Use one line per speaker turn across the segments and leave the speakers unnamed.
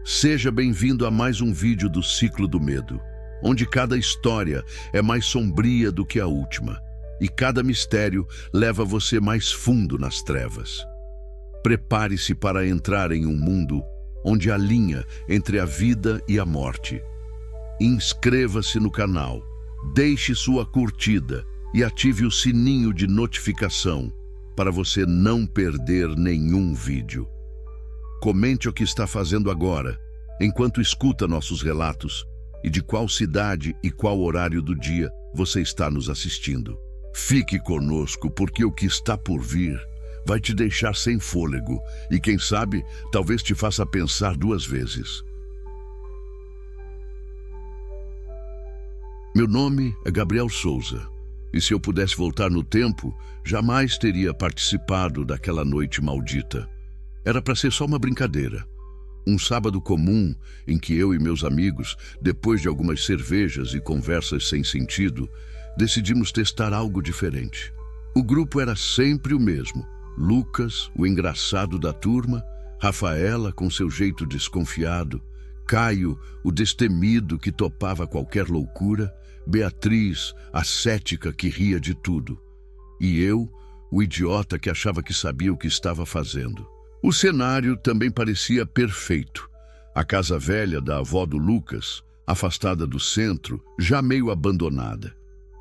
Seja bem-vindo a mais um vídeo do Ciclo do Medo, onde cada história é mais sombria do que a última e cada mistério leva você mais fundo nas trevas. Prepare-se para entrar em um mundo onde há linha entre a vida e a morte. Inscreva-se no canal, deixe sua curtida e ative o sininho de notificação para você não perder nenhum vídeo. Comente o que está fazendo agora, enquanto escuta nossos relatos e de qual cidade e qual horário do dia você está nos assistindo. Fique conosco, porque o que está por vir vai te deixar sem fôlego e, quem sabe, talvez te faça pensar duas vezes. Meu nome é Gabriel Souza, e se eu pudesse voltar no tempo, jamais teria participado daquela noite maldita. Era para ser só uma brincadeira. Um sábado comum em que eu e meus amigos, depois de algumas cervejas e conversas sem sentido, decidimos testar algo diferente. O grupo era sempre o mesmo. Lucas, o engraçado da turma, Rafaela, com seu jeito desconfiado, Caio, o destemido que topava qualquer loucura, Beatriz, a cética que ria de tudo, e eu, o idiota que achava que sabia o que estava fazendo. O cenário também parecia perfeito. A casa velha da avó do Lucas, afastada do centro, já meio abandonada.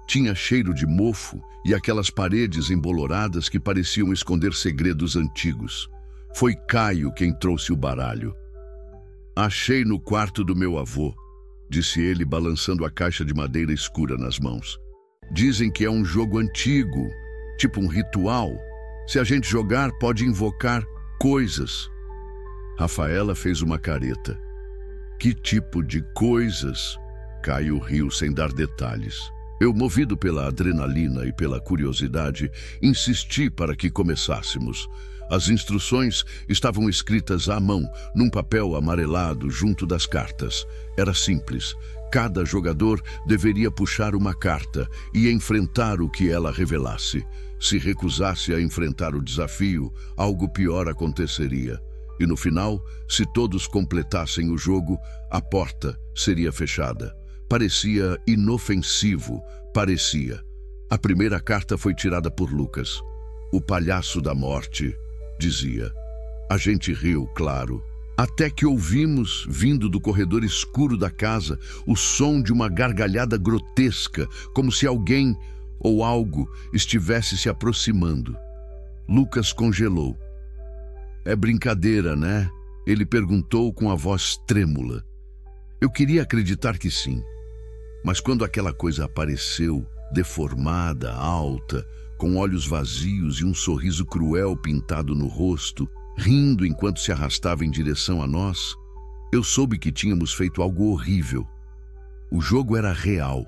Tinha cheiro de mofo e aquelas paredes emboloradas que pareciam esconder segredos antigos. Foi Caio quem trouxe o baralho. "Achei no quarto do meu avô", disse ele, balançando a caixa de madeira escura nas mãos. "Dizem que é um jogo antigo, tipo um ritual. Se a gente jogar, pode invocar coisas." Rafaela fez uma careta. "Que tipo de coisas?" Caio riu sem dar detalhes. Eu, movido pela adrenalina e pela curiosidade, insisti para que começássemos. As instruções estavam escritas à mão, num papel amarelado junto das cartas. Era simples. Cada jogador deveria puxar uma carta e enfrentar o que ela revelasse. Se recusasse a enfrentar o desafio, algo pior aconteceria. E no final, se todos completassem o jogo, a porta seria fechada. Parecia inofensivo, parecia. A primeira carta foi tirada por Lucas. "O palhaço da morte", dizia. A gente riu, claro. Até que ouvimos, vindo do corredor escuro da casa, o som de uma gargalhada grotesca, como se alguém ou algo estivesse se aproximando. Lucas congelou. "É brincadeira, né?" Ele perguntou com a voz trêmula. Eu queria acreditar que sim. Mas quando aquela coisa apareceu, deformada, alta, com olhos vazios e um sorriso cruel pintado no rosto, rindo enquanto se arrastava em direção a nós, eu soube que tínhamos feito algo horrível. O jogo era real,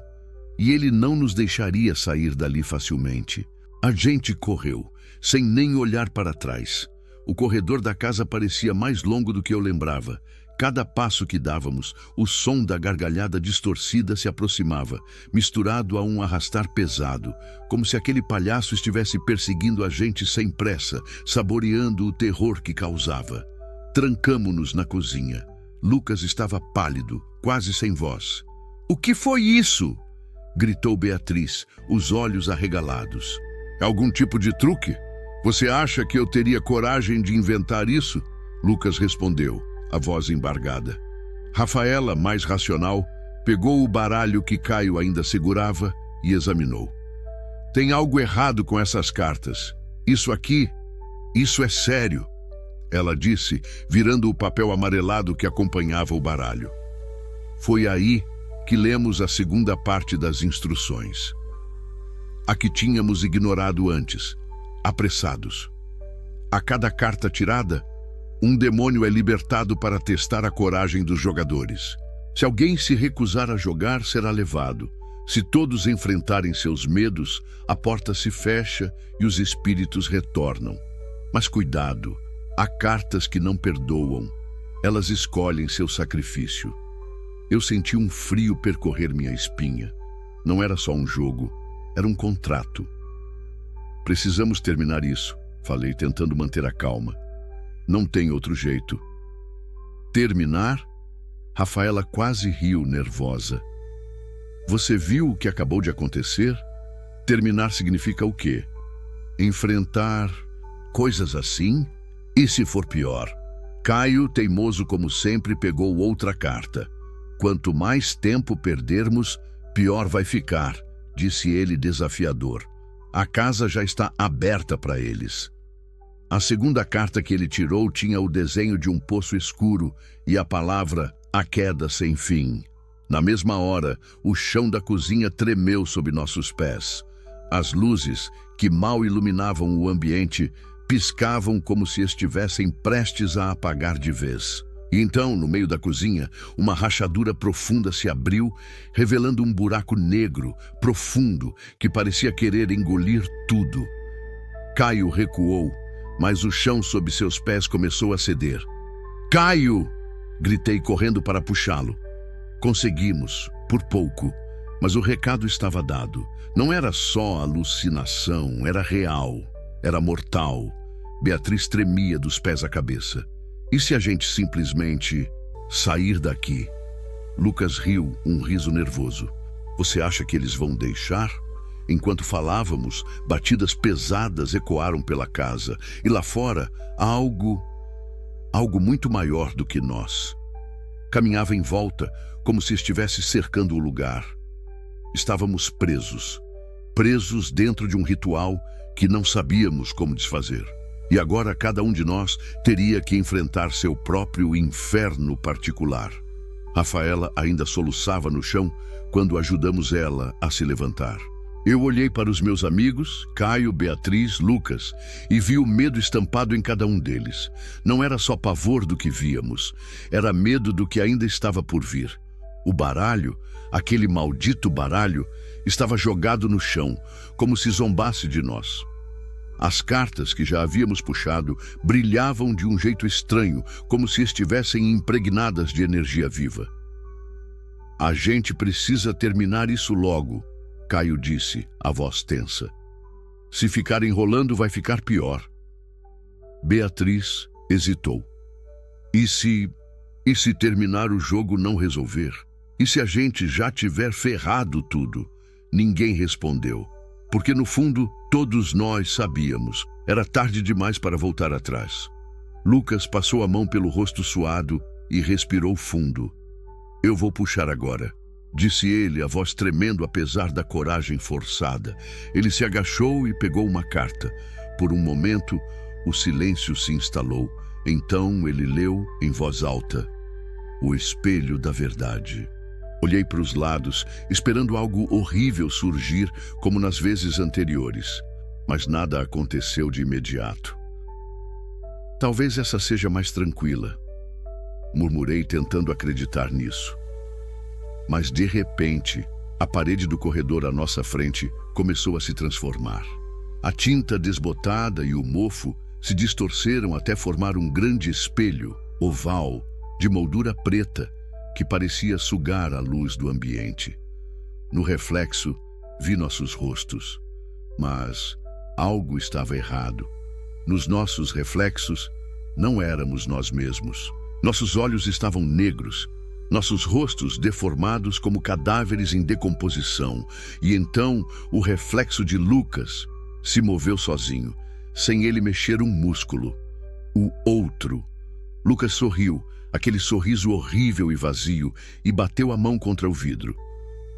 e ele não nos deixaria sair dali facilmente. A gente correu, sem nem olhar para trás. O corredor da casa parecia mais longo do que eu lembrava. Cada passo que dávamos, o som da gargalhada distorcida se aproximava, misturado a um arrastar pesado, como se aquele palhaço estivesse perseguindo a gente sem pressa, saboreando o terror que causava. Trancamo-nos na cozinha. Lucas estava pálido, quase sem voz. "O que foi isso?" gritou Beatriz, os olhos arregalados. "É algum tipo de truque? Você acha que eu teria coragem de inventar isso?" Lucas respondeu, a voz embargada. Rafaela, mais racional, pegou o baralho que Caio ainda segurava e examinou. "Tem algo errado com essas cartas. Isso é sério", ela disse, virando o papel amarelado que acompanhava o baralho. Foi aí que lemos a segunda parte das instruções. A que tínhamos ignorado antes, apressados. A cada carta tirada, um demônio é libertado para testar a coragem dos jogadores. Se alguém se recusar a jogar, será levado. Se todos enfrentarem seus medos, a porta se fecha e os espíritos retornam. Mas cuidado, há cartas que não perdoam. Elas escolhem seu sacrifício. Eu senti um frio percorrer minha espinha. Não era só um jogo, era um contrato. "Precisamos terminar isso", falei, tentando manter a calma. "Não tem outro jeito." Terminar? Rafaela quase riu, nervosa. Você viu o que acabou de acontecer? Terminar significa o quê? Enfrentar coisas assim? E se for pior? Caio, teimoso como sempre, pegou outra carta. Quanto mais tempo perdermos, pior vai ficar, disse ele desafiador. A casa já está aberta para eles. A segunda carta que ele tirou tinha o desenho de um poço escuro e a palavra "a queda sem fim". Na mesma hora, o chão da cozinha tremeu sob nossos pés. As luzes, que mal iluminavam o ambiente, piscavam como se estivessem prestes a apagar de vez. E então, no meio da cozinha, uma rachadura profunda se abriu, revelando um buraco negro, profundo, que parecia querer engolir tudo. Caio recuou, mas o chão sob seus pés começou a ceder. "Caio!" gritei correndo para puxá-lo. Conseguimos, por pouco, mas o recado estava dado. Não era só alucinação, era real, era mortal. Beatriz tremia dos pés à cabeça. E se a gente simplesmente sair daqui? Lucas riu, um riso nervoso. Você acha que eles vão deixar? Enquanto falávamos, batidas pesadas ecoaram pela casa. E lá fora, algo muito maior do que nós. Caminhava em volta, como se estivesse cercando o lugar. Estávamos presos dentro de um ritual que não sabíamos como desfazer. E agora cada um de nós teria que enfrentar seu próprio inferno particular. Rafaela ainda soluçava no chão quando ajudamos ela a se levantar. Eu olhei para os meus amigos, Caio, Beatriz, Lucas, e vi o medo estampado em cada um deles. Não era só pavor do que víamos, era medo do que ainda estava por vir. O baralho, aquele maldito baralho, estava jogado no chão, como se zombasse de nós. As cartas que já havíamos puxado brilhavam de um jeito estranho, como se estivessem impregnadas de energia viva. A gente precisa terminar isso logo, Caio disse, a voz tensa. Se ficar enrolando, vai ficar pior. Beatriz hesitou. E se terminar o jogo não resolver? E se a gente já tiver ferrado tudo? Ninguém respondeu. Porque no fundo, todos nós sabíamos. Era tarde demais para voltar atrás. Lucas passou a mão pelo rosto suado e respirou fundo. Eu vou puxar agora, disse ele, a voz tremendo apesar da coragem forçada. Ele se agachou e pegou uma carta. Por um momento, o silêncio se instalou. Então ele leu em voz alta: O espelho da verdade. Olhei para os lados, esperando algo horrível surgir, como nas vezes anteriores. Mas nada aconteceu de imediato. Talvez essa seja mais tranquila, murmurei tentando acreditar nisso. Mas de repente, a parede do corredor à nossa frente começou a se transformar. A tinta desbotada e o mofo se distorceram até formar um grande espelho, oval, de moldura preta, que parecia sugar a luz do ambiente. No reflexo, vi nossos rostos, mas algo estava errado. Nos nossos reflexos, não éramos nós mesmos. Nossos olhos estavam negros, nossos rostos deformados como cadáveres em decomposição. E então, o reflexo de Lucas se moveu sozinho, sem ele mexer um músculo. O outro. Lucas sorriu, aquele sorriso horrível e vazio, e bateu a mão contra o vidro.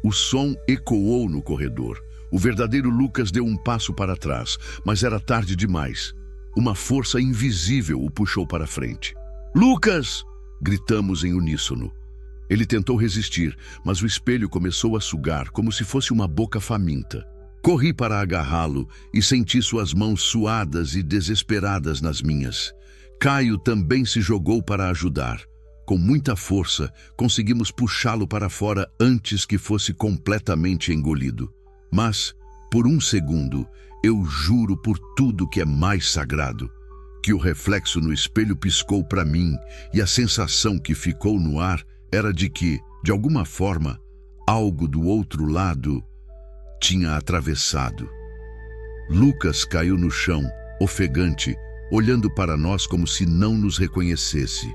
O som ecoou no corredor. O verdadeiro Lucas deu um passo para trás, mas era tarde demais. Uma força invisível o puxou para frente. "Lucas!" gritamos em uníssono. Ele tentou resistir, mas o espelho começou a sugar como se fosse uma boca faminta. Corri para agarrá-lo e senti suas mãos suadas e desesperadas nas minhas. Caio também se jogou para ajudar. Com muita força, conseguimos puxá-lo para fora antes que fosse completamente engolido. Mas, por um segundo, eu juro por tudo que é mais sagrado, que o reflexo no espelho piscou para mim e a sensação que ficou no ar era de que, de alguma forma, algo do outro lado tinha atravessado. Lucas caiu no chão, ofegante, olhando para nós como se não nos reconhecesse.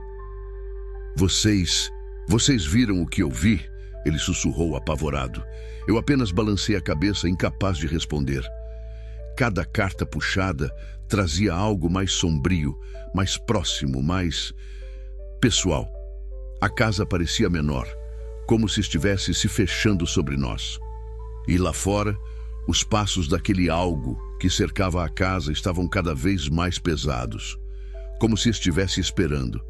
Vocês viram o que eu vi? Ele sussurrou apavorado. Eu apenas balancei a cabeça, incapaz de responder. Cada carta puxada trazia algo mais sombrio, mais próximo, mais pessoal. A casa parecia menor, como se estivesse se fechando sobre nós. E lá fora, os passos daquele algo que cercava a casa estavam cada vez mais pesados, como se estivesse esperando,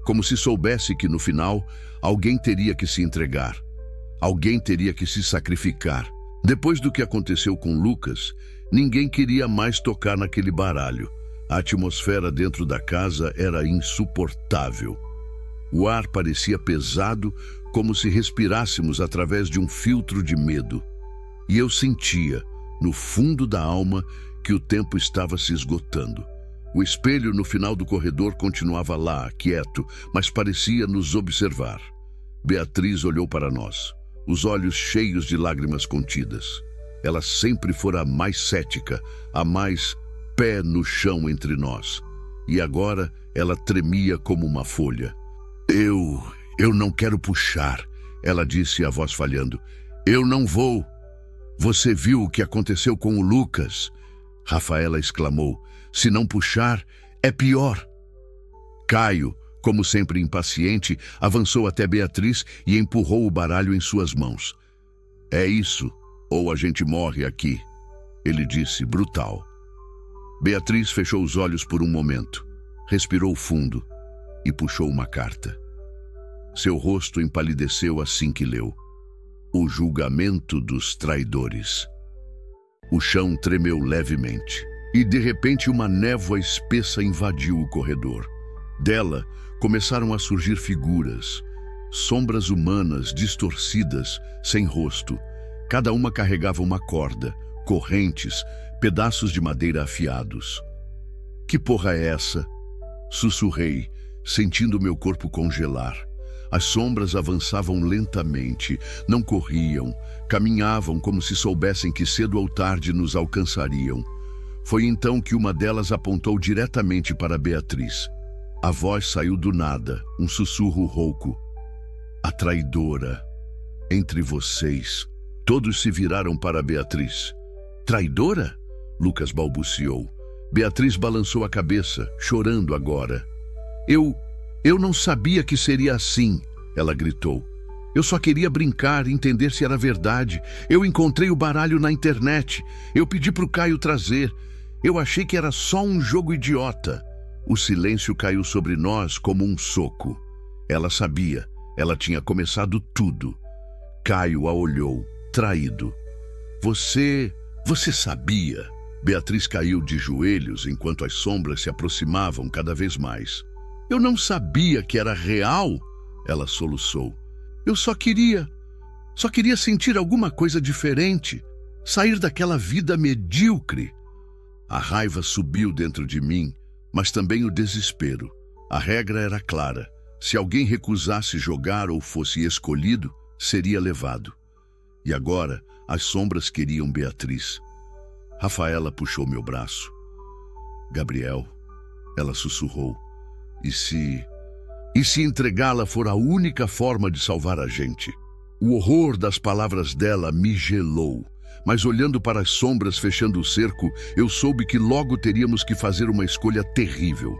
como se soubesse que no final alguém teria que se entregar, alguém teria que se sacrificar. Depois do que aconteceu com Lucas, ninguém queria mais tocar naquele baralho. A atmosfera dentro da casa era insuportável. O ar parecia pesado, como se respirássemos através de um filtro de medo. E eu sentia, no fundo da alma, que o tempo estava se esgotando. O espelho no final do corredor continuava lá, quieto, mas parecia nos observar. Beatriz olhou para nós, os olhos cheios de lágrimas contidas. Ela sempre fora a mais cética, a mais pé no chão entre nós. E agora ela tremia como uma folha. Eu não quero puxar, ela disse, a voz falhando. Eu não vou. Você viu o que aconteceu com o Lucas? Rafaela exclamou. Se não puxar, é pior. Caio, como sempre impaciente, avançou até Beatriz e empurrou o baralho em suas mãos. É isso, ou a gente morre aqui, ele disse, brutal. Beatriz fechou os olhos por um momento, respirou fundo e puxou uma carta. Seu rosto empalideceu assim que leu. O julgamento dos traidores. O chão tremeu levemente e, de repente, uma névoa espessa invadiu o corredor. Dela começaram a surgir figuras, sombras humanas distorcidas, sem rosto. Cada uma carregava uma corda, correntes, pedaços de madeira afiados. Que porra é essa? Sussurrei, sentindo meu corpo congelar. As sombras avançavam lentamente, não corriam, caminhavam como se soubessem que cedo ou tarde nos alcançariam. Foi então que uma delas apontou diretamente para Beatriz. A voz saiu do nada, um sussurro rouco. A traidora. Entre vocês. Todos se viraram para Beatriz. Traidora? Lucas balbuciou. Beatriz balançou a cabeça, chorando agora. Eu não sabia que seria assim, ela gritou. Eu só queria brincar, entender se era verdade. Eu encontrei o baralho na internet. Eu pedi para o Caio trazer. Eu achei que era só um jogo idiota. O silêncio caiu sobre nós como um soco. Ela sabia. Ela tinha começado tudo. Caio a olhou, traído. Você sabia? Beatriz caiu de joelhos enquanto as sombras se aproximavam cada vez mais. Eu não sabia que era real, ela soluçou. Eu só queria sentir alguma coisa diferente, sair daquela vida medíocre. A raiva subiu dentro de mim, mas também o desespero. A regra era clara. Se alguém recusasse jogar ou fosse escolhido, seria levado. E agora, as sombras queriam Beatriz. Rafaela puxou meu braço. Gabriel, ela sussurrou. E se entregá-la for a única forma de salvar a gente? O horror das palavras dela me gelou. Mas olhando para as sombras fechando o cerco, eu soube que logo teríamos que fazer uma escolha terrível.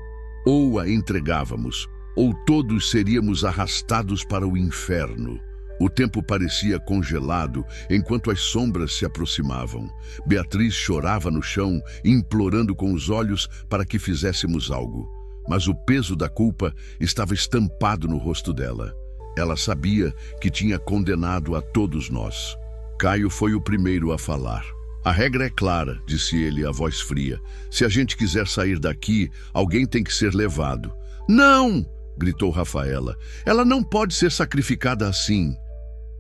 Ou a entregávamos, ou todos seríamos arrastados para o inferno. O tempo parecia congelado enquanto as sombras se aproximavam. Beatriz chorava no chão, implorando com os olhos para que fizéssemos algo. Mas o peso da culpa estava estampado no rosto dela. Ela sabia que tinha condenado a todos nós. Caio foi o primeiro a falar. A regra é clara, disse ele, a voz fria. Se a gente quiser sair daqui, alguém tem que ser levado. Não! Gritou Rafaela. Ela não pode ser sacrificada assim.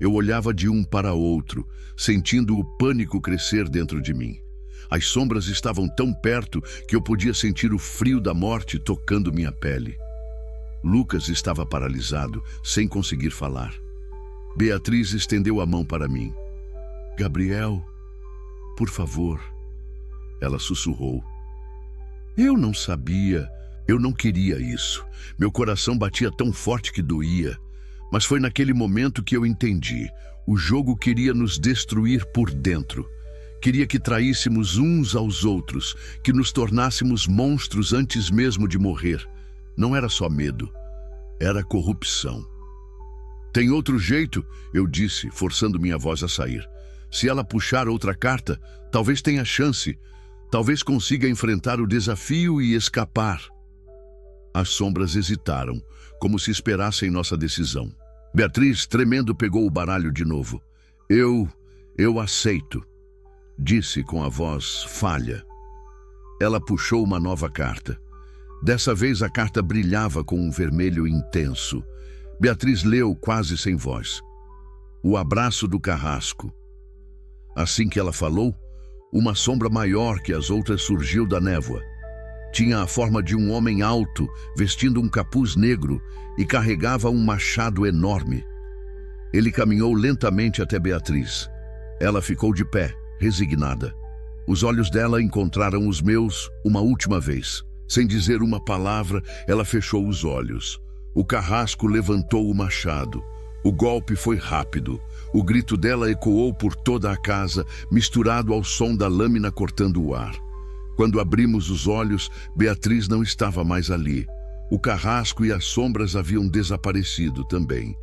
Eu olhava de um para outro, sentindo o pânico crescer dentro de mim. As sombras estavam tão perto que eu podia sentir o frio da morte tocando minha pele. Lucas estava paralisado, sem conseguir falar. Beatriz estendeu a mão para mim. Gabriel, por favor, ela sussurrou. Eu não sabia. Eu não queria isso. Meu coração batia tão forte que doía. Mas foi naquele momento que eu entendi. O jogo queria nos destruir por dentro. Queria que traíssemos uns aos outros, que nos tornássemos monstros antes mesmo de morrer. Não era só medo, era corrupção. Tem outro jeito, eu disse, forçando minha voz a sair. Se ela puxar outra carta, talvez tenha chance. Talvez consiga enfrentar o desafio e escapar. As sombras hesitaram, como se esperassem nossa decisão. Beatriz, tremendo, pegou o baralho de novo. Eu aceito, disse com a voz falha. Ela puxou uma nova carta. Dessa vez a carta brilhava com um vermelho intenso. Beatriz leu quase sem voz. O abraço do carrasco. Assim que ela falou, uma sombra maior que as outras surgiu da névoa. Tinha a forma de um homem alto, vestindo um capuz negro e carregava um machado enorme. Ele caminhou lentamente até Beatriz. Ela ficou de pé, resignada. Os olhos dela encontraram os meus uma última vez. Sem dizer uma palavra, ela fechou os olhos. O carrasco levantou o machado. O golpe foi rápido. O grito dela ecoou por toda a casa, misturado ao som da lâmina cortando o ar. Quando abrimos os olhos, Beatriz não estava mais ali. O carrasco e as sombras haviam desaparecido também.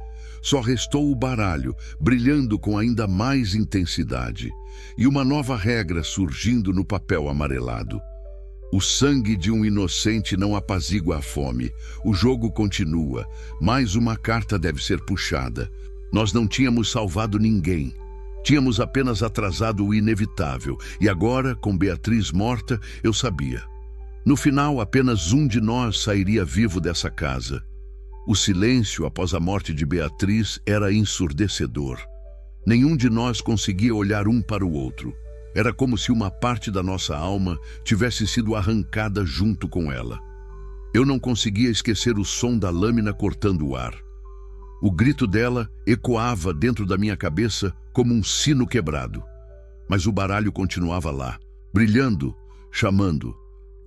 Só restou o baralho, brilhando com ainda mais intensidade, e uma nova regra surgindo no papel amarelado. O sangue de um inocente não apazigua a fome. O jogo continua. Mais uma carta deve ser puxada. Nós não tínhamos salvado ninguém. Tínhamos apenas atrasado o inevitável. E agora, com Beatriz morta, eu sabia. No final, apenas um de nós sairia vivo dessa casa. O silêncio após a morte de Beatriz era ensurdecedor. Nenhum de nós conseguia olhar um para o outro. Era como se uma parte da nossa alma tivesse sido arrancada junto com ela. Eu não conseguia esquecer o som da lâmina cortando o ar. O grito dela ecoava dentro da minha cabeça como um sino quebrado. Mas o baralho continuava lá, brilhando, chamando.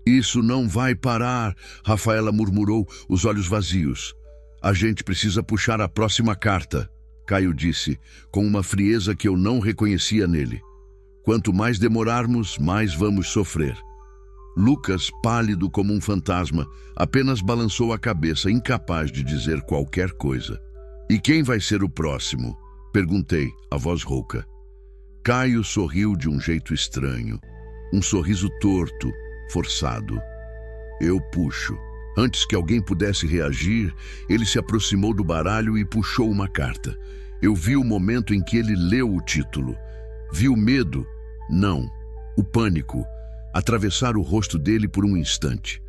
Isso não vai parar, Rafaela murmurou, os olhos vazios. A gente precisa puxar a próxima carta, Caio disse, com uma frieza que eu não reconhecia nele. Quanto mais demorarmos, mais vamos sofrer. Lucas, pálido como um fantasma, apenas balançou a cabeça, incapaz de dizer qualquer coisa. E quem vai ser o próximo? Perguntei, a voz rouca. Caio sorriu de um jeito estranho. Um sorriso torto, forçado. Eu puxo. Antes que alguém pudesse reagir, ele se aproximou do baralho e puxou uma carta. Eu vi o momento em que ele leu o título. Vi o medo, não, o pânico, atravessar o rosto dele por um instante.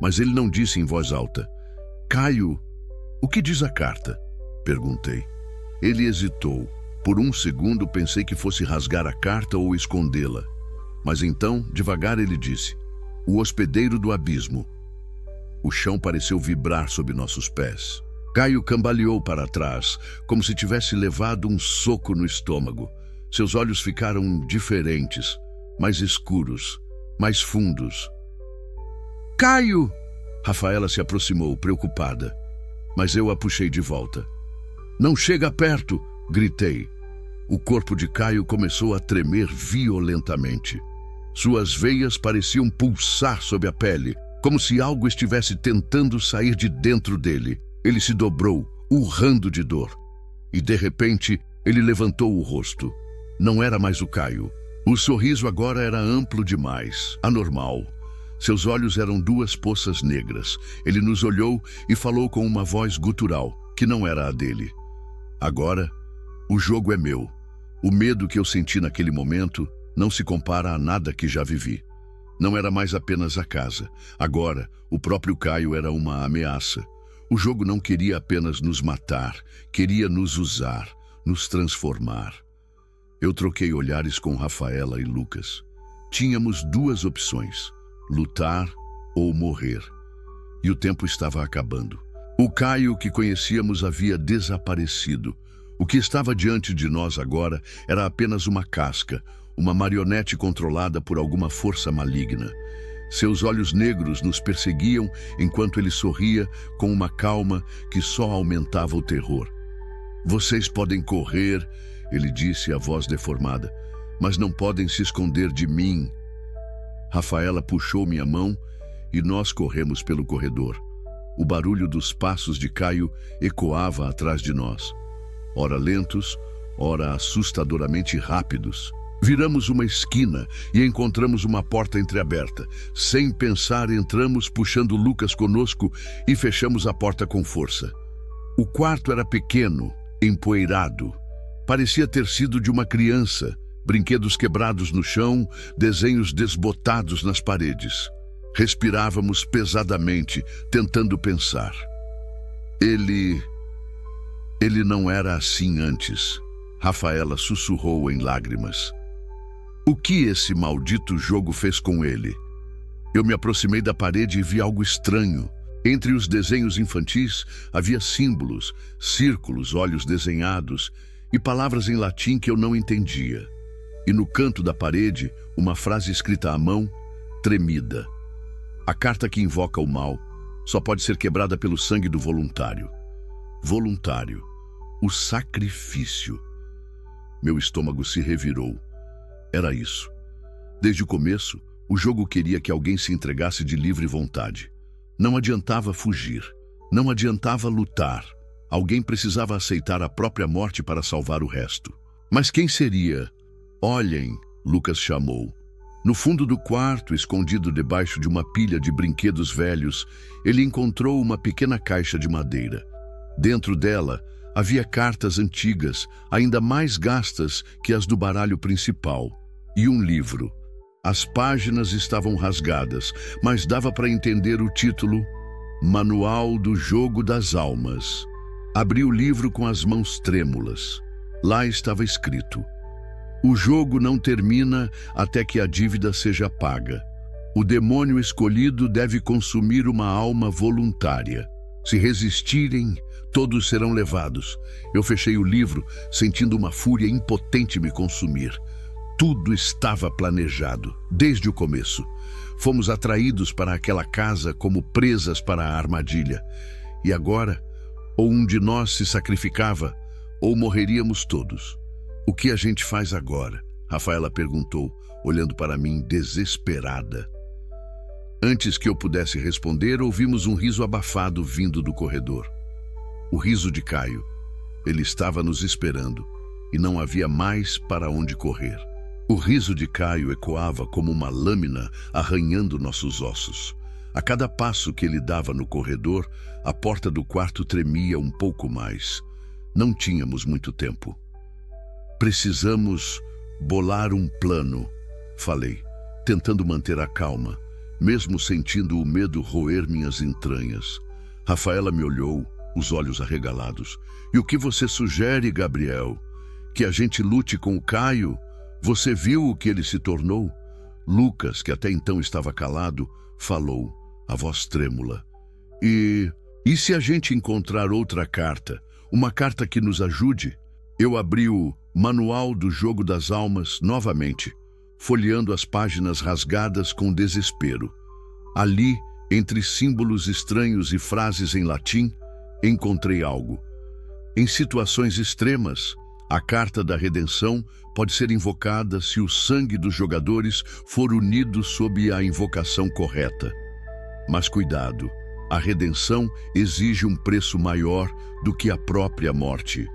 Mas ele não disse em voz alta. Caio, o que diz a carta? Perguntei. Ele hesitou. Por um segundo pensei que fosse rasgar a carta ou escondê-la. Mas então, devagar, ele disse. O hospedeiro do abismo. O chão pareceu vibrar sob nossos pés. Caio cambaleou para trás, como se tivesse levado um soco no estômago. Seus olhos ficaram diferentes, mais escuros, mais fundos. Caio! Rafaela se aproximou, preocupada. Mas eu a puxei de volta. Não chega perto! Gritei. O corpo de Caio começou a tremer violentamente. Suas veias pareciam pulsar sob a pele, como se algo estivesse tentando sair de dentro dele. Ele se dobrou, urrando de dor. E, de repente, ele levantou o rosto. Não era mais o Caio. O sorriso agora era amplo demais, anormal. Seus olhos eram duas poças negras. Ele nos olhou e falou com uma voz gutural, que não era a dele. Agora, o jogo é meu. O medo que eu senti naquele momento não se compara a nada que já vivi. Não era mais apenas a casa. Agora, o próprio Caio era uma ameaça. O jogo não queria apenas nos matar, queria nos usar, nos transformar. Eu troquei olhares com Rafaela e Lucas. Tínhamos duas opções, lutar ou morrer. E o tempo estava acabando. O Caio que conhecíamos havia desaparecido. O que estava diante de nós agora era apenas uma casca, uma marionete controlada por alguma força maligna. Seus olhos negros nos perseguiam enquanto ele sorria com uma calma que só aumentava o terror. Vocês podem correr, ele disse, a voz deformada, mas não podem se esconder de mim. Rafaela puxou minha mão e nós corremos pelo corredor. O barulho dos passos de Caio ecoava atrás de nós, ora lentos, ora assustadoramente rápidos. Viramos uma esquina e encontramos uma porta entreaberta. Sem pensar, entramos puxando Lucas conosco e fechamos a porta com força. O quarto era pequeno, empoeirado. Parecia ter sido de uma criança, brinquedos quebrados no chão, desenhos desbotados nas paredes. Respirávamos pesadamente, tentando pensar. Ele não era assim antes. Rafaela sussurrou em lágrimas. O que esse maldito jogo fez com ele? Eu me aproximei da parede e vi algo estranho. Entre os desenhos infantis havia símbolos, círculos, olhos desenhados e palavras em latim que eu não entendia. E no canto da parede, uma frase escrita à mão, tremida. A carta que invoca o mal só pode ser quebrada pelo sangue do voluntário. Voluntário. O sacrifício. Meu estômago se revirou. Era isso. Desde o começo, o jogo queria que alguém se entregasse de livre vontade. Não adiantava fugir. Não adiantava lutar. Alguém precisava aceitar a própria morte para salvar o resto. Mas quem seria? Olhem, Lucas chamou. No fundo do quarto, escondido debaixo de uma pilha de brinquedos velhos, ele encontrou uma pequena caixa de madeira. Dentro dela, havia cartas antigas, ainda mais gastas que as do baralho principal, e um livro. As páginas estavam rasgadas, mas dava para entender o título Manual do Jogo das Almas. Abri o livro com as mãos trêmulas. Lá estava escrito: o jogo não termina até que a dívida seja paga. O demônio escolhido deve consumir uma alma voluntária. Se resistirem, todos serão levados. Eu fechei o livro, sentindo uma fúria impotente me consumir. Tudo estava planejado, desde o começo. Fomos atraídos para aquela casa como presas para a armadilha. E agora, ou um de nós se sacrificava, ou morreríamos todos. O que a gente faz agora? Rafaela perguntou, olhando para mim desesperada. Antes que eu pudesse responder, ouvimos um riso abafado vindo do corredor. O riso de Caio. Ele estava nos esperando e não havia mais para onde correr. O riso de Caio ecoava como uma lâmina arranhando nossos ossos. A cada passo que ele dava no corredor, a porta do quarto tremia um pouco mais. Não tínhamos muito tempo. Precisamos bolar um plano, falei, tentando manter a calma, mesmo sentindo o medo roer minhas entranhas. Rafaela me olhou, os olhos arregalados. E o que você sugere, Gabriel? Que a gente lute com o Caio? Você viu o que ele se tornou? Lucas, que até então estava calado, falou, a voz trêmula. E se a gente encontrar outra carta? Uma carta que nos ajude? Eu abri o Manual do Jogo das Almas novamente, folheando as páginas rasgadas com desespero. Ali, entre símbolos estranhos e frases em latim, encontrei algo. Em situações extremas, a carta da redenção pode ser invocada se o sangue dos jogadores for unido sob a invocação correta. Mas cuidado, a redenção exige um preço maior do que a própria morte.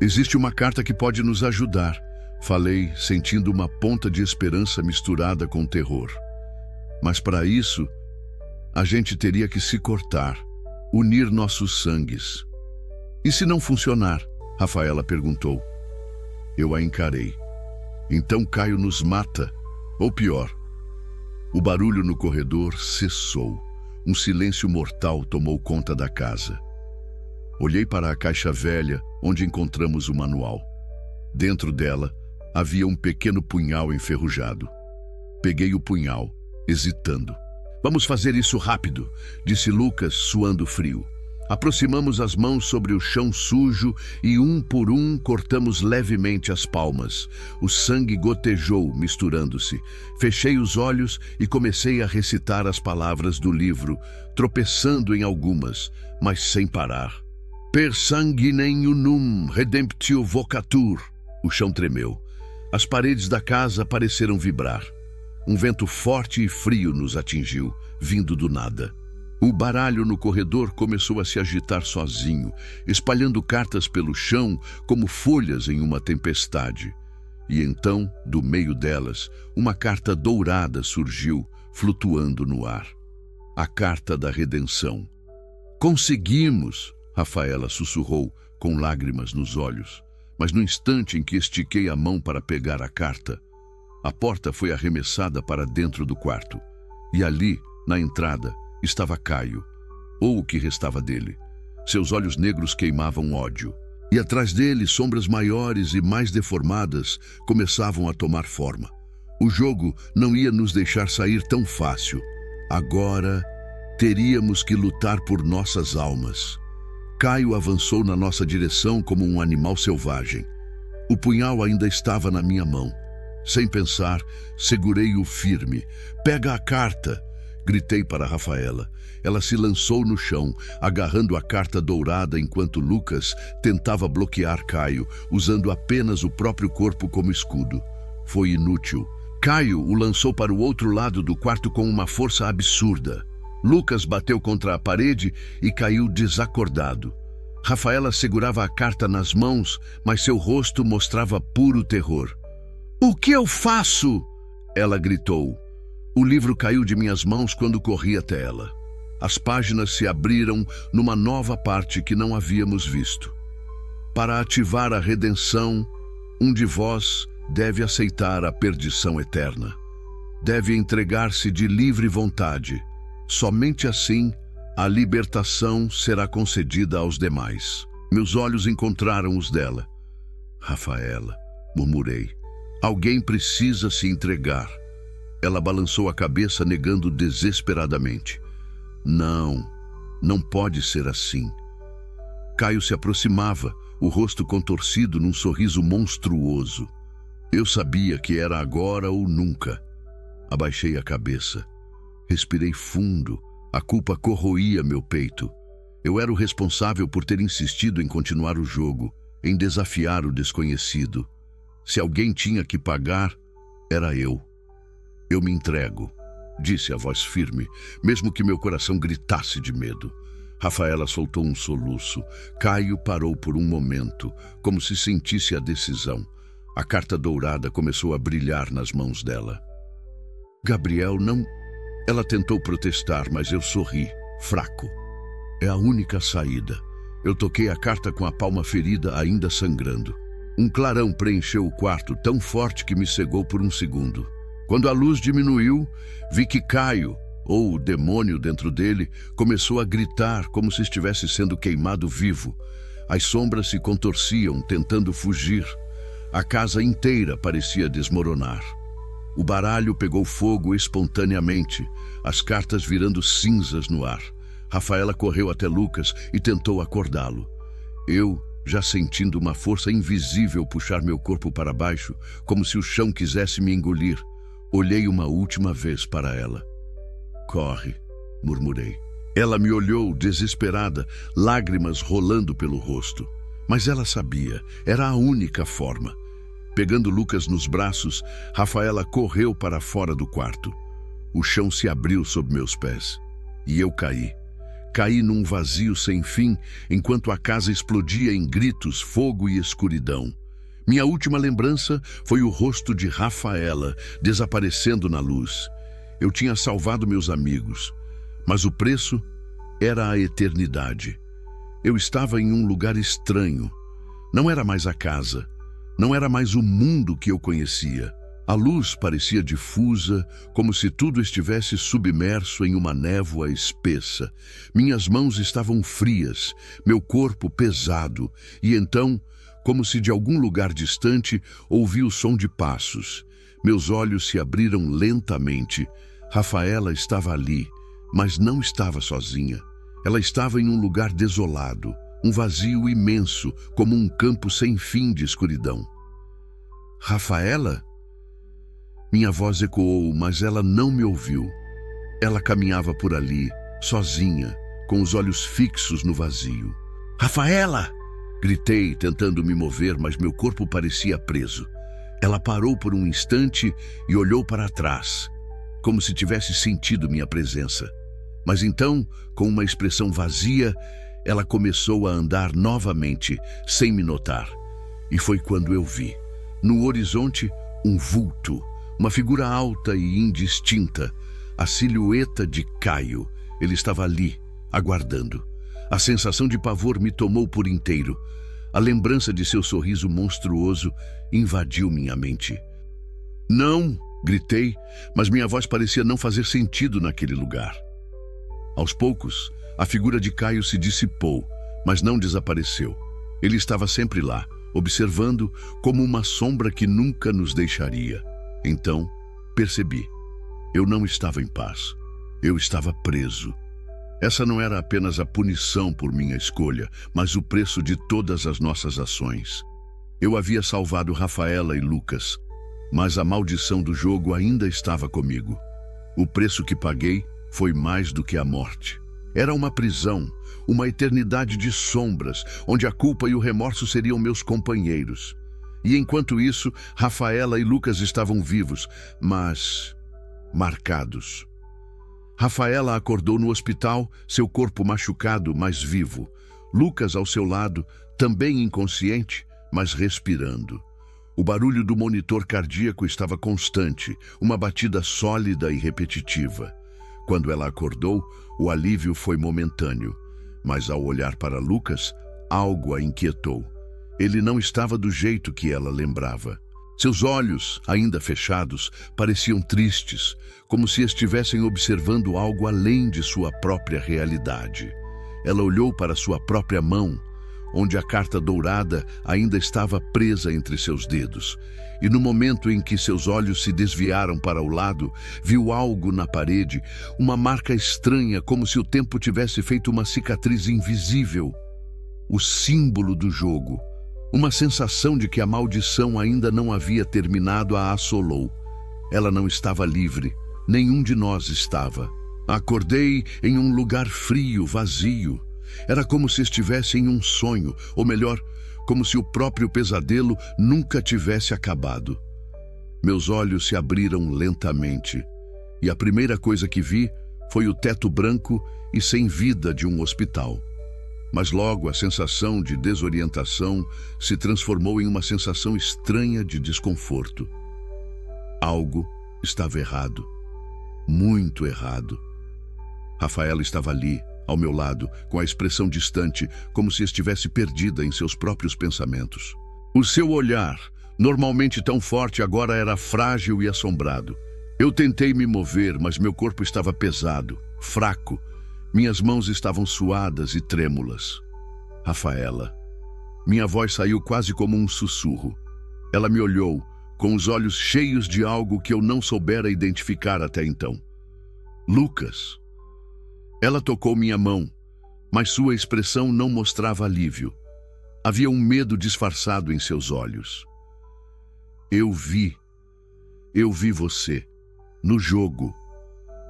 Existe uma carta que pode nos ajudar, falei, sentindo uma ponta de esperança misturada com terror. Mas para isso, a gente teria que se cortar, unir nossos sangues. E se não funcionar? Rafaela perguntou. Eu a encarei. Então Caio nos mata, ou pior. O barulho no corredor cessou. Um silêncio mortal tomou conta da casa. Olhei para a caixa velha, onde encontramos o manual. Dentro dela, havia um pequeno punhal enferrujado. Peguei o punhal, hesitando. Vamos fazer isso rápido, disse Lucas, suando frio. Aproximamos as mãos sobre o chão sujo e, um por um, cortamos levemente as palmas. O sangue gotejou, misturando-se. Fechei os olhos e comecei a recitar as palavras do livro, tropeçando em algumas, mas sem parar. Per sanguinem unum redemptio vocatur. O chão tremeu. As paredes da casa pareceram vibrar. Um vento forte e frio nos atingiu, vindo do nada. O baralho no corredor começou a se agitar sozinho, espalhando cartas pelo chão como folhas em uma tempestade. E então, do meio delas, uma carta dourada surgiu, flutuando no ar. A carta da redenção. Conseguimos! Rafaela sussurrou, com lágrimas nos olhos. Mas no instante em que estiquei a mão para pegar a carta, a porta foi arremessada para dentro do quarto. E ali, na entrada, estava Caio, ou o que restava dele. Seus olhos negros queimavam ódio. E atrás dele, sombras maiores e mais deformadas começavam a tomar forma. O jogo não ia nos deixar sair tão fácil. Agora, teríamos que lutar por nossas almas. Caio avançou na nossa direção como um animal selvagem. O punhal ainda estava na minha mão. Sem pensar, segurei-o firme. "Pega a carta!" Gritei para Rafaela. Ela se lançou no chão, agarrando a carta dourada enquanto Lucas tentava bloquear Caio, usando apenas o próprio corpo como escudo. Foi inútil. Caio o lançou para o outro lado do quarto com uma força absurda. Lucas bateu contra a parede e caiu desacordado. Rafaela segurava a carta nas mãos, mas seu rosto mostrava puro terror. "O que eu faço?" ela gritou. O livro caiu de minhas mãos quando corri até ela. As páginas se abriram numa nova parte que não havíamos visto. Para ativar a redenção, um de vós deve aceitar a perdição eterna. Deve entregar-se de livre vontade. Somente assim, a libertação será concedida aos demais. Meus olhos encontraram os dela. "Rafaela", murmurei. "Alguém precisa se entregar." Ela balançou a cabeça, negando desesperadamente. Não pode ser assim." Caio se aproximava, o rosto contorcido num sorriso monstruoso. Eu sabia que era agora ou nunca. Abaixei a cabeça. Respirei fundo. A culpa corroía meu peito. Eu era o responsável por ter insistido em continuar o jogo, em desafiar o desconhecido. Se alguém tinha que pagar, era eu. "Eu me entrego", disse a voz firme, mesmo que meu coração gritasse de medo. Rafaela soltou um soluço. Caio parou por um momento, como se sentisse a decisão. A carta dourada começou a brilhar nas mãos dela. "Gabriel, não..." Ela tentou protestar, mas eu sorri, fraco. "É a única saída." Eu toquei a carta com a palma ferida ainda sangrando. Um clarão preencheu o quarto, tão forte que me cegou por um segundo. Quando a luz diminuiu, vi que Caio, ou o demônio dentro dele, começou a gritar como se estivesse sendo queimado vivo. As sombras se contorciam, tentando fugir. A casa inteira parecia desmoronar. O baralho pegou fogo espontaneamente, as cartas virando cinzas no ar. Rafaela correu até Lucas e tentou acordá-lo. Eu, já sentindo uma força invisível puxar meu corpo para baixo, como se o chão quisesse me engolir, olhei uma última vez para ela. "Corre", murmurei. Ela me olhou desesperada, lágrimas rolando pelo rosto. Mas ela sabia, era a única forma. Pegando Lucas nos braços, Rafaela correu para fora do quarto. O chão se abriu sob meus pés. E eu caí. Caí num vazio sem fim, enquanto a casa explodia em gritos, fogo e escuridão. Minha última lembrança foi o rosto de Rafaela desaparecendo na luz. Eu tinha salvado meus amigos, mas o preço era a eternidade. Eu estava em um lugar estranho. Não era mais a casa. Não era mais o mundo que eu conhecia. A luz parecia difusa, como se tudo estivesse submerso em uma névoa espessa. Minhas mãos estavam frias, meu corpo pesado, e então, como se de algum lugar distante, ouvi o som de passos. Meus olhos se abriram lentamente. Rafaela estava ali, mas não estava sozinha. Ela estava em um lugar desolado, um vazio imenso, como um campo sem fim de escuridão. Rafaela? Minha voz ecoou, mas ela não me ouviu. Ela caminhava por ali, sozinha, com os olhos fixos no vazio. Rafaela! Gritei, tentando me mover, mas meu corpo parecia preso. Ela parou por um instante e olhou para trás, como se tivesse sentido minha presença. Mas então, com uma expressão vazia, ela começou a andar novamente, sem me notar. E foi quando eu vi, no horizonte, um vulto, uma figura alta e indistinta, a silhueta de Caio. Ele estava ali, aguardando. A sensação de pavor me tomou por inteiro. A lembrança de seu sorriso monstruoso invadiu minha mente. Não! Gritei, mas minha voz parecia não fazer sentido naquele lugar. Aos poucos, a figura de Caio se dissipou, mas não desapareceu. Ele estava sempre lá, observando como uma sombra que nunca nos deixaria. Então, percebi. Eu não estava em paz. Eu estava preso. Essa não era apenas a punição por minha escolha, mas o preço de todas as nossas ações. Eu havia salvado Rafaela e Lucas, mas a maldição do jogo ainda estava comigo. O preço que paguei foi mais do que a morte. Era uma prisão, uma eternidade de sombras, onde a culpa e o remorso seriam meus companheiros. E enquanto isso, Rafaela e Lucas estavam vivos, mas marcados. Rafaela acordou no hospital, seu corpo machucado, mas vivo. Lucas, ao seu lado, também inconsciente, mas respirando. O barulho do monitor cardíaco estava constante, uma batida sólida e repetitiva. Quando ela acordou, o alívio foi momentâneo, mas ao olhar para Lucas, algo a inquietou. Ele não estava do jeito que ela lembrava. Seus olhos, ainda fechados, pareciam tristes, como se estivessem observando algo além de sua própria realidade. Ela olhou para sua própria mão, onde a carta dourada ainda estava presa entre seus dedos. E no momento em que seus olhos se desviaram para o lado, viu algo na parede, uma marca estranha, como se o tempo tivesse feito uma cicatriz invisível. O símbolo do jogo. Uma sensação de que a maldição ainda não havia terminado a assolou. Ela não estava livre, nenhum de nós estava. Acordei em um lugar frio, vazio. Era como se estivesse em um sonho, ou melhor, como se o próprio pesadelo nunca tivesse acabado. Meus olhos se abriram lentamente, e a primeira coisa que vi foi o teto branco e sem vida de um hospital. Mas logo a sensação de desorientação se transformou em uma sensação estranha de desconforto. Algo estava errado. Muito errado. Rafaela estava ali, ao meu lado, com a expressão distante, como se estivesse perdida em seus próprios pensamentos. O seu olhar, normalmente tão forte, agora era frágil e assombrado. Eu tentei me mover, mas meu corpo estava pesado, fraco. Minhas mãos estavam suadas e trêmulas. Rafaela. Minha voz saiu quase como um sussurro. Ela me olhou, com os olhos cheios de algo que eu não soubera identificar até então. Lucas. Ela tocou minha mão, mas sua expressão não mostrava alívio. Havia um medo disfarçado em seus olhos. Eu vi você, no jogo,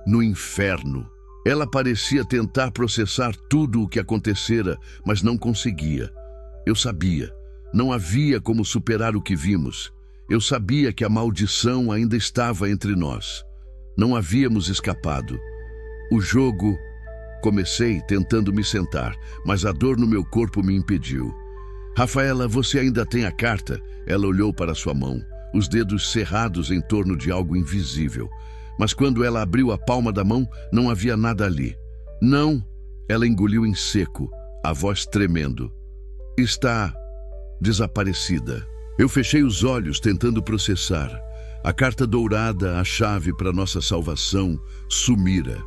no inferno. Ela parecia tentar processar tudo o que acontecera, mas não conseguia. Eu sabia, não havia como superar o que vimos. Eu sabia que a maldição ainda estava entre nós. Não havíamos escapado. O jogo... Comecei tentando me sentar, mas a dor no meu corpo me impediu. Rafaela, você ainda tem a carta? Ela olhou para sua mão, os dedos cerrados em torno de algo invisível. Mas quando ela abriu a palma da mão, não havia nada ali. Não, ela engoliu em seco, a voz tremendo. Está desaparecida. Eu fechei os olhos tentando processar. A carta dourada, a chave para nossa salvação, sumira.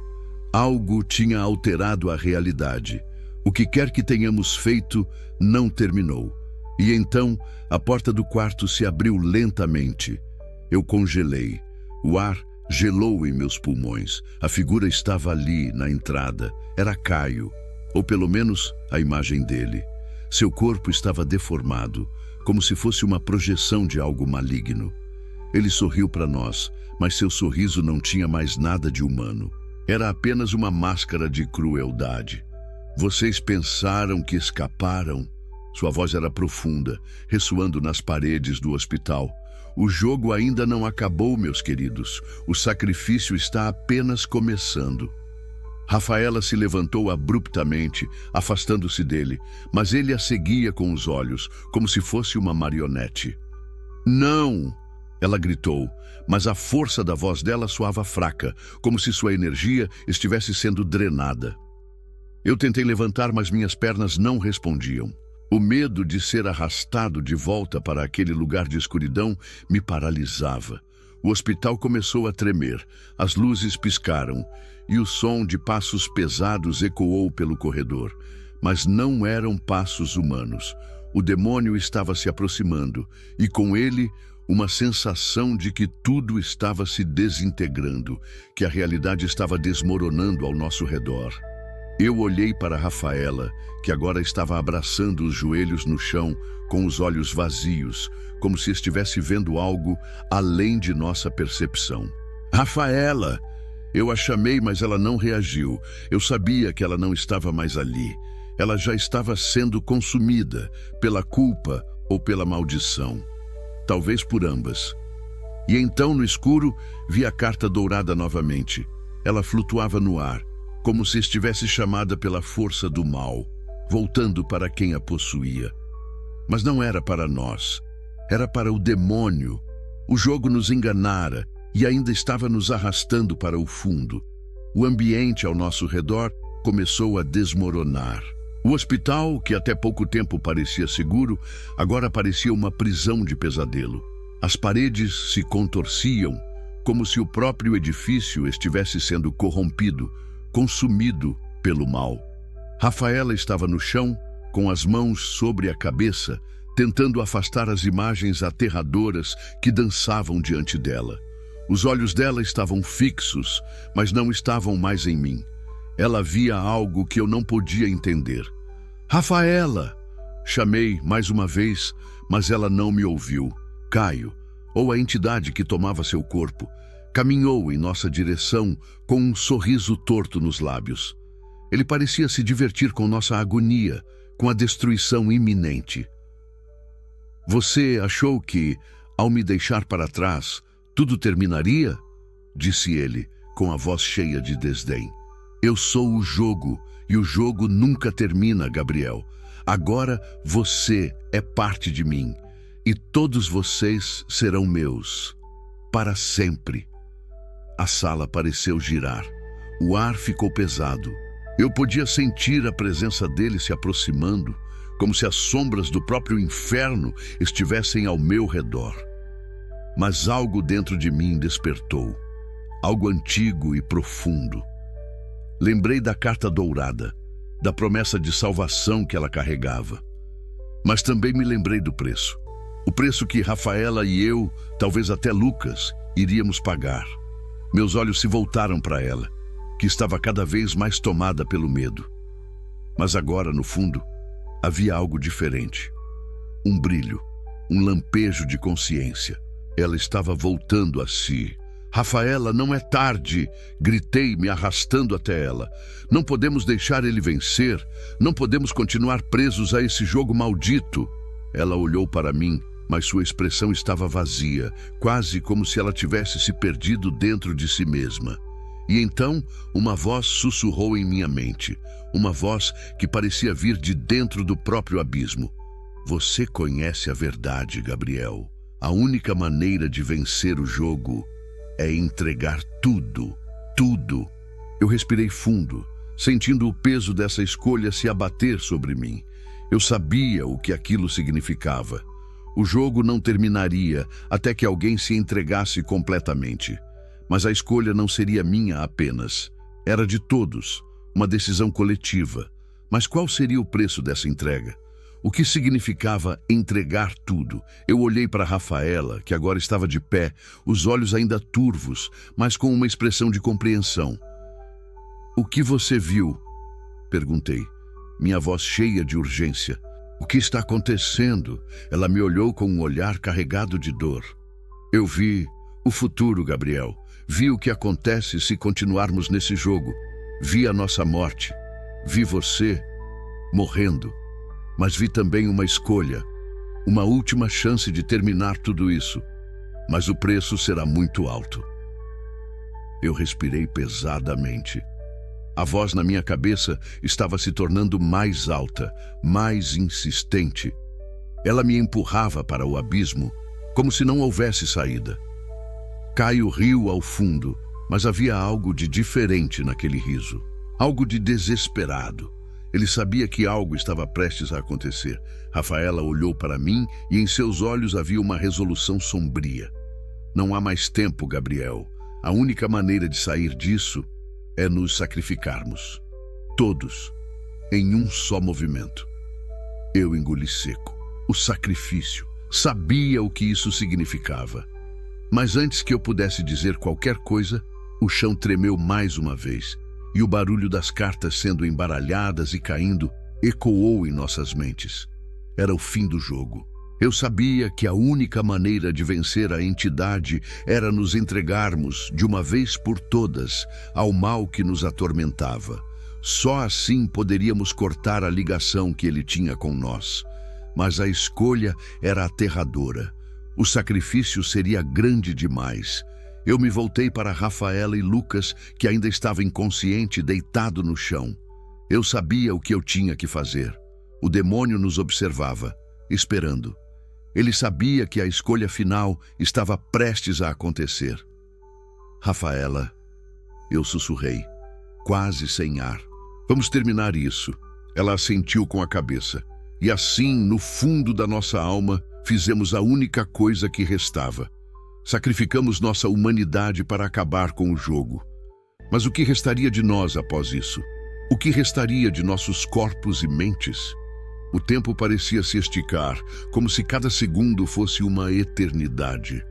Algo tinha alterado a realidade. O que quer que tenhamos feito, não terminou. E então, a porta do quarto se abriu lentamente. Eu congelei. O ar gelou em meus pulmões. A figura estava ali, na entrada. Era Caio. ou pelo menos a imagem dele. Seu corpo estava deformado, como se fosse uma projeção de algo maligno. Ele sorriu para nós, mas seu sorriso não tinha mais nada de humano. Era apenas uma máscara de crueldade. Vocês pensaram que escaparam? Sua voz era profunda, ressoando nas paredes do hospital. O jogo ainda não acabou, meus queridos. O sacrifício está apenas começando. Rafaela se levantou abruptamente, afastando-se dele, mas ele a seguia com os olhos, como se fosse uma marionete. Não! Ela gritou, mas a força da voz dela soava fraca, como se sua energia estivesse sendo drenada. Eu tentei levantar, mas minhas pernas não respondiam. O medo de ser arrastado de volta para aquele lugar de escuridão me paralisava. O hospital começou a tremer, as luzes piscaram e o som de passos pesados ecoou pelo corredor. Mas não eram passos humanos. O demônio estava se aproximando e com ele uma sensação de que tudo estava se desintegrando, que a realidade estava desmoronando ao nosso redor. Eu olhei para Rafaela, que agora estava abraçando os joelhos no chão, com os olhos vazios, como se estivesse vendo algo além de nossa percepção. Rafaela! Eu a chamei, mas ela não reagiu. Eu sabia que ela não estava mais ali. Ela já estava sendo consumida pela culpa ou pela maldição. Talvez por ambas. E então, no escuro, vi a carta dourada novamente. Ela flutuava no ar, como se estivesse chamada pela força do mal, voltando para quem a possuía. Mas não era para nós, era para o demônio. O jogo nos enganara e ainda estava nos arrastando para o fundo. O ambiente ao nosso redor começou a desmoronar. O hospital, que até pouco tempo parecia seguro, agora parecia uma prisão de pesadelo. As paredes se contorciam, como se o próprio edifício estivesse sendo corrompido, consumido pelo mal. Rafaela estava no chão, com as mãos sobre a cabeça, tentando afastar as imagens aterradoras que dançavam diante dela. Os olhos dela estavam fixos, mas não estavam mais em mim. Ela via algo que eu não podia entender. Rafaela! Chamei mais uma vez, mas ela não me ouviu. Caio, ou a entidade que tomava seu corpo, caminhou em nossa direção com um sorriso torto nos lábios. Ele parecia se divertir com nossa agonia, com a destruição iminente. Você achou que, ao me deixar para trás, tudo terminaria? Disse ele, com a voz cheia de desdém. Eu sou o jogo, e o jogo nunca termina, Gabriel. Agora você é parte de mim, e todos vocês serão meus, para sempre. A sala pareceu girar. O ar ficou pesado. Eu podia sentir a presença dele se aproximando, como se as sombras do próprio inferno estivessem ao meu redor. Mas algo dentro de mim despertou, algo antigo e profundo. Lembrei da carta dourada, da promessa de salvação que ela carregava. Mas também me lembrei do preço. O preço que Rafaela e eu, talvez até Lucas, iríamos pagar. Meus olhos se voltaram para ela, que estava cada vez mais tomada pelo medo. Mas agora, no fundo, havia algo diferente. Um brilho, um lampejo de consciência. Ela estava voltando a si. Rafaela, não é tarde! Gritei, me arrastando até ela. Não podemos deixar ele vencer. Não podemos continuar presos a esse jogo maldito. Ela olhou para mim, mas sua expressão estava vazia, quase como se ela tivesse se perdido dentro de si mesma. E então, uma voz sussurrou em minha mente, uma voz que parecia vir de dentro do próprio abismo. Você conhece a verdade, Gabriel. A única maneira de vencer o jogo é entregar tudo, tudo. Eu respirei fundo, sentindo o peso dessa escolha se abater sobre mim. Eu sabia o que aquilo significava. O jogo não terminaria até que alguém se entregasse completamente. Mas a escolha não seria minha apenas. Era de todos, uma decisão coletiva. Mas qual seria o preço dessa entrega? O que significava entregar tudo? Eu olhei para Rafaela, que agora estava de pé, os olhos ainda turvos, mas com uma expressão de compreensão. O que você viu? Perguntei. minha voz cheia de urgência. O que está acontecendo? Ela me olhou com um olhar carregado de dor. Eu vi o futuro, Gabriel. Vi o que acontece se continuarmos nesse jogo. Vi a nossa morte. Vi você morrendo. Mas vi também uma escolha, uma última chance de terminar tudo isso. Mas o preço será muito alto. Eu respirei pesadamente. A voz na minha cabeça estava se tornando mais alta, mais insistente. Ela me empurrava para o abismo, como se não houvesse saída. Caio riu ao fundo, mas havia algo de diferente naquele riso. Algo de desesperado. Ele sabia que algo estava prestes a acontecer. Rafaela olhou para mim e em seus olhos havia uma resolução sombria. Não há mais tempo, Gabriel. A única maneira de sair disso é nos sacrificarmos. Todos, em um só movimento. Eu engoli seco. O sacrifício. Sabia o que isso significava. Mas antes que eu pudesse dizer qualquer coisa, o chão tremeu mais uma vez, e o barulho das cartas sendo embaralhadas e caindo ecoou em nossas mentes. Era o fim do jogo. Eu sabia que a única maneira de vencer a entidade era nos entregarmos, de uma vez por todas, ao mal que nos atormentava. Só assim poderíamos cortar a ligação que ele tinha com nós. Mas a escolha era aterradora. O sacrifício seria grande demais. Eu me voltei para Rafaela e Lucas, que ainda estava inconsciente, deitado no chão. Eu sabia o que eu tinha que fazer. O demônio nos observava, esperando. Ele sabia que a escolha final estava prestes a acontecer. Rafaela, eu sussurrei, quase sem ar. Vamos terminar isso. Ela assentiu com a cabeça. E assim, no fundo da nossa alma, fizemos a única coisa que restava. Sacrificamos nossa humanidade para acabar com o jogo. Mas o que restaria de nós após isso? O que restaria de nossos corpos e mentes? O tempo parecia se esticar, como se cada segundo fosse uma eternidade.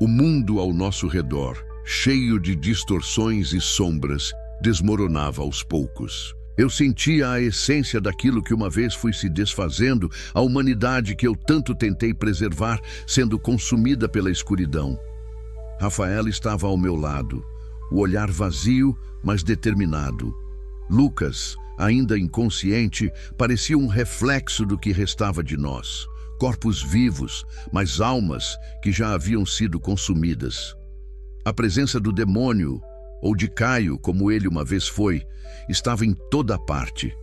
O mundo ao nosso redor, cheio de distorções e sombras, desmoronava aos poucos. Eu sentia a essência daquilo que uma vez fui se desfazendo, a humanidade que eu tanto tentei preservar, sendo consumida pela escuridão. Rafaela estava ao meu lado, o olhar vazio, mas determinado. Lucas, ainda inconsciente, parecia um reflexo do que restava de nós. Corpos vivos, mas almas que já haviam sido consumidas. A presença do demônio, ou de Caio, como ele uma vez foi, estava em toda parte.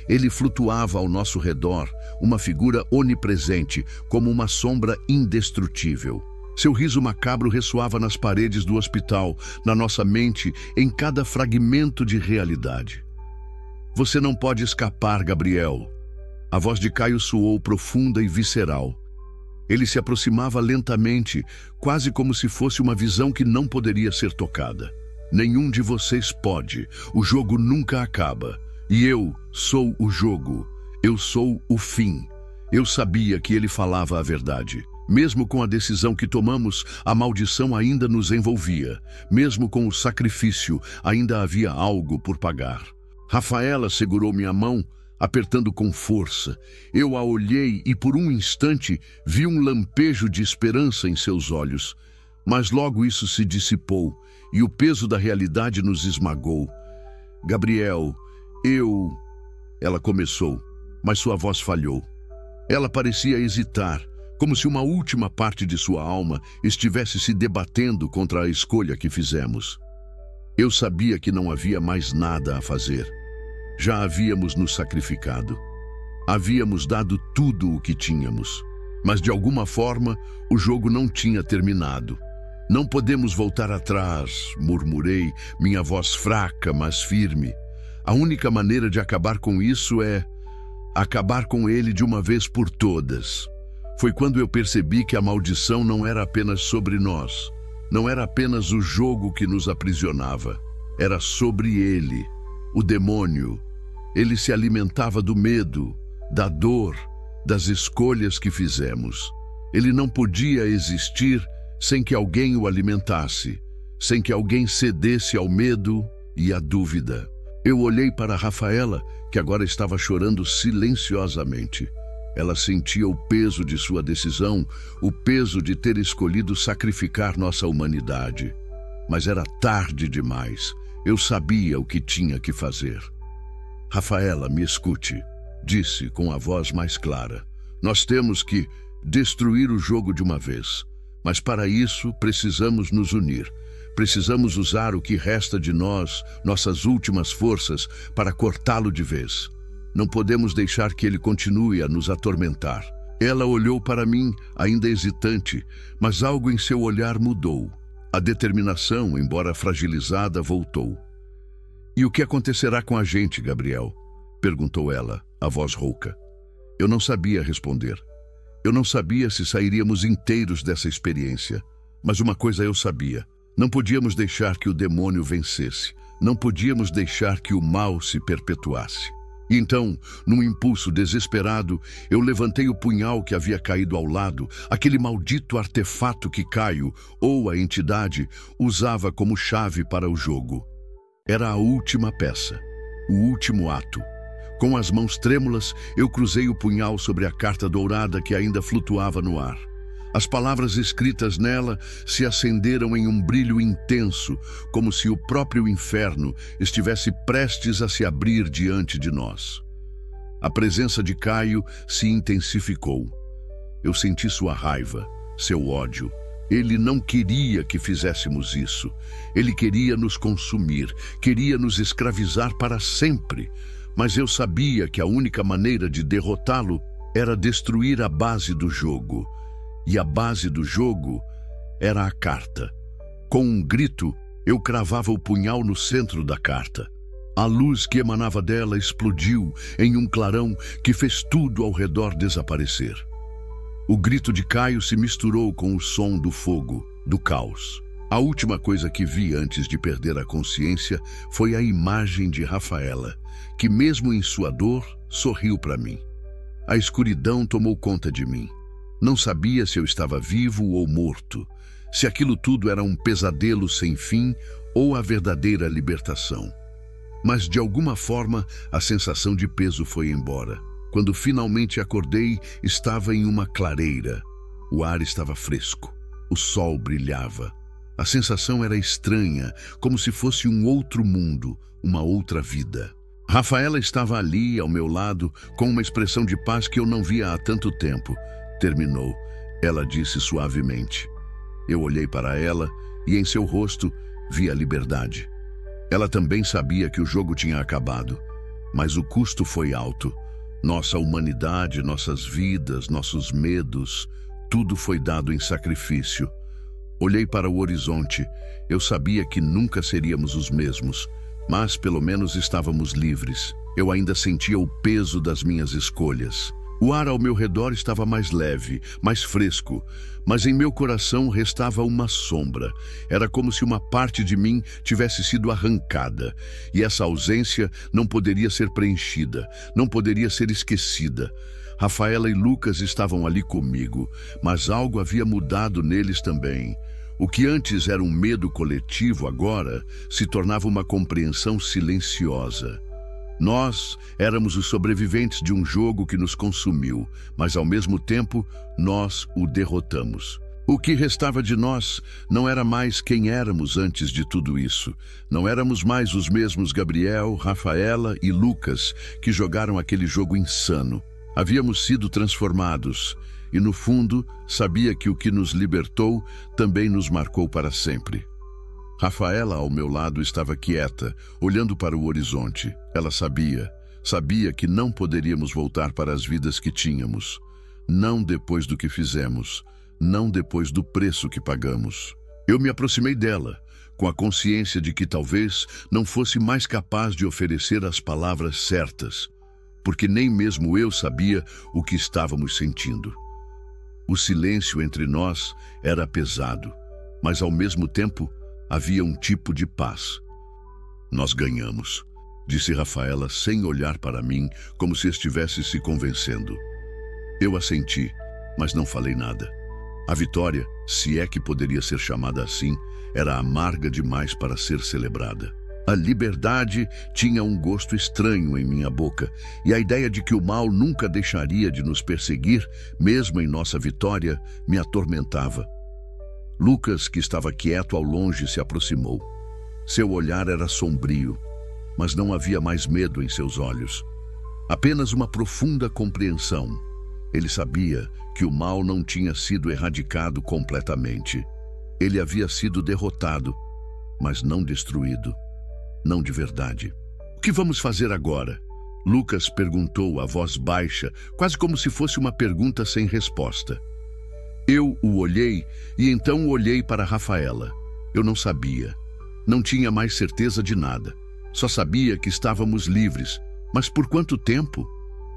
Ele flutuava ao nosso redor, uma figura onipresente, como uma sombra indestrutível. Seu riso macabro ressoava nas paredes do hospital, na nossa mente, em cada fragmento de realidade. Você não pode escapar, Gabriel. A voz de Caio soou profunda e visceral. Ele se aproximava lentamente, quase como se fosse uma visão que não poderia ser tocada. Nenhum de vocês pode. O jogo nunca acaba. E eu sou o jogo. Eu sou o fim. Eu sabia que ele falava a verdade. Mesmo com a decisão que tomamos, a maldição ainda nos envolvia. Mesmo com o sacrifício, ainda havia algo por pagar. Rafaela segurou minha mão, apertando com força. Eu a olhei e por um instante vi um lampejo de esperança em seus olhos. Mas logo isso se dissipou e o peso da realidade nos esmagou. Gabriel, Ela começou, mas sua voz falhou. Ela parecia hesitar, como se uma última parte de sua alma estivesse se debatendo contra a escolha que fizemos. Eu sabia que não havia mais nada a fazer. Já havíamos nos sacrificado. Havíamos dado tudo o que tínhamos. Mas de alguma forma, o jogo não tinha terminado. Não podemos voltar atrás, murmurei, minha voz fraca, mas firme. A única maneira de acabar com isso é acabar com ele de uma vez por todas. Foi quando eu percebi que a maldição não era apenas sobre nós. Não era apenas o jogo que nos aprisionava. Era sobre ele, o demônio. Ele se alimentava do medo, da dor, das escolhas que fizemos. Ele não podia existir sem que alguém o alimentasse, sem que alguém cedesse ao medo e à dúvida. Eu olhei para Rafaela, que agora estava chorando silenciosamente. Ela sentia o peso de sua decisão, o peso de ter escolhido sacrificar nossa humanidade. Mas era tarde demais. Eu sabia o que tinha que fazer. Rafaela, me escute, disse com a voz mais clara. Nós temos que destruir o jogo de uma vez. Mas para isso precisamos nos unir. Precisamos usar o que resta de nós, nossas últimas forças, para cortá-lo de vez. Não podemos deixar que ele continue a nos atormentar. Ela olhou para mim, ainda hesitante, mas algo em seu olhar mudou. A determinação, embora fragilizada, voltou. E o que acontecerá com a gente, Gabriel? Perguntou ela, a voz rouca. Eu não sabia responder. Eu não sabia se sairíamos inteiros dessa experiência. Mas uma coisa eu sabia. Não podíamos deixar que o demônio vencesse. Não podíamos deixar que o mal se perpetuasse. E então, num impulso desesperado, eu levantei o punhal que havia caído ao lado, aquele maldito artefato que Caio, ou a entidade, usava como chave para o jogo. Era a última peça, o último ato. Com as mãos trêmulas, eu cruzei o punhal sobre a carta dourada que ainda flutuava no ar. As palavras escritas nela se acenderam em um brilho intenso, como se o próprio inferno estivesse prestes a se abrir diante de nós. A presença de Caio se intensificou. Eu senti sua raiva, seu ódio. Ele não queria que fizéssemos isso. Ele queria nos consumir, queria nos escravizar para sempre. Mas eu sabia que a única maneira de derrotá-lo era destruir a base do jogo. E a base do jogo era a carta. Com um grito, eu cravava o punhal no centro da carta. A luz que emanava dela explodiu em um clarão que fez tudo ao redor desaparecer. O grito de Caio se misturou com o som do fogo, do caos. A última coisa que vi antes de perder a consciência foi a imagem de Rafaela, que mesmo em sua dor, sorriu para mim. A escuridão tomou conta de mim. Não sabia se eu estava vivo ou morto, se aquilo tudo era um pesadelo sem fim ou a verdadeira libertação. Mas de alguma forma a sensação de peso foi embora. Quando finalmente acordei, estava em uma clareira. O ar estava fresco, o sol brilhava. A sensação era estranha, como se fosse um outro mundo, uma outra vida. Rafaela estava ali, ao meu lado, com uma expressão de paz que eu não via há tanto tempo. Terminou, ela disse suavemente. Eu olhei para ela e em seu rosto vi a liberdade. Ela também sabia que o jogo tinha acabado, mas o custo foi alto. Nossa humanidade, nossas vidas, nossos medos, tudo foi dado em sacrifício. Olhei para o horizonte. Eu sabia que nunca seríamos os mesmos, mas pelo menos estávamos livres. Eu ainda sentia o peso das minhas escolhas. O ar ao meu redor estava mais leve, mais fresco, mas em meu coração restava uma sombra. Era como se uma parte de mim tivesse sido arrancada, e essa ausência não poderia ser preenchida, não poderia ser esquecida. Rafaela e Lucas estavam ali comigo, mas algo havia mudado neles também. O que antes era um medo coletivo agora se tornava uma compreensão silenciosa. Nós éramos os sobreviventes de um jogo que nos consumiu, mas ao mesmo tempo nós o derrotamos. O que restava de nós não era mais quem éramos antes de tudo isso. Não éramos mais os mesmos Gabriel, Rafaela e Lucas que jogaram aquele jogo insano. Havíamos sido transformados e, no fundo, sabia que o que nos libertou também nos marcou para sempre. Rafaela, ao meu lado, estava quieta, olhando para o horizonte. Ela sabia que não poderíamos voltar para as vidas que tínhamos. Não depois do que fizemos, não depois do preço que pagamos. Eu me aproximei dela, com a consciência de que talvez não fosse mais capaz de oferecer as palavras certas, porque nem mesmo eu sabia o que estávamos sentindo. O silêncio entre nós era pesado, mas ao mesmo tempo havia um tipo de paz. Nós ganhamos, disse Rafaela sem olhar para mim, como se estivesse se convencendo. Eu assenti, mas não falei nada. A vitória, se é que poderia ser chamada assim, era amarga demais para ser celebrada. A liberdade tinha um gosto estranho em minha boca, e a ideia de que o mal nunca deixaria de nos perseguir, mesmo em nossa vitória, me atormentava. Lucas, que estava quieto ao longe, se aproximou. Seu olhar era sombrio, mas não havia mais medo em seus olhos. Apenas uma profunda compreensão. Ele sabia que o mal não tinha sido erradicado completamente. Ele havia sido derrotado, mas não destruído. Não de verdade. O que vamos fazer agora? Lucas perguntou a voz baixa, quase como se fosse uma pergunta sem resposta. Eu o olhei e então olhei para Rafaela. Eu não sabia. Não tinha mais certeza de nada. Só sabia que estávamos livres. Mas por quanto tempo?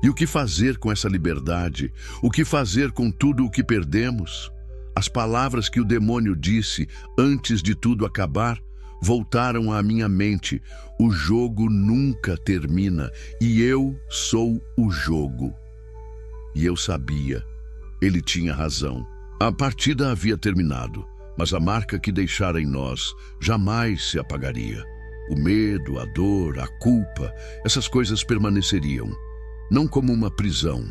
E o que fazer com essa liberdade? O que fazer com tudo o que perdemos? As palavras que o demônio disse antes de tudo acabar voltaram à minha mente. O jogo nunca termina e eu sou o jogo. E eu sabia. Ele tinha razão. A partida havia terminado, mas a marca que deixara em nós jamais se apagaria. O medo, a dor, a culpa, essas coisas permaneceriam. Não como uma prisão,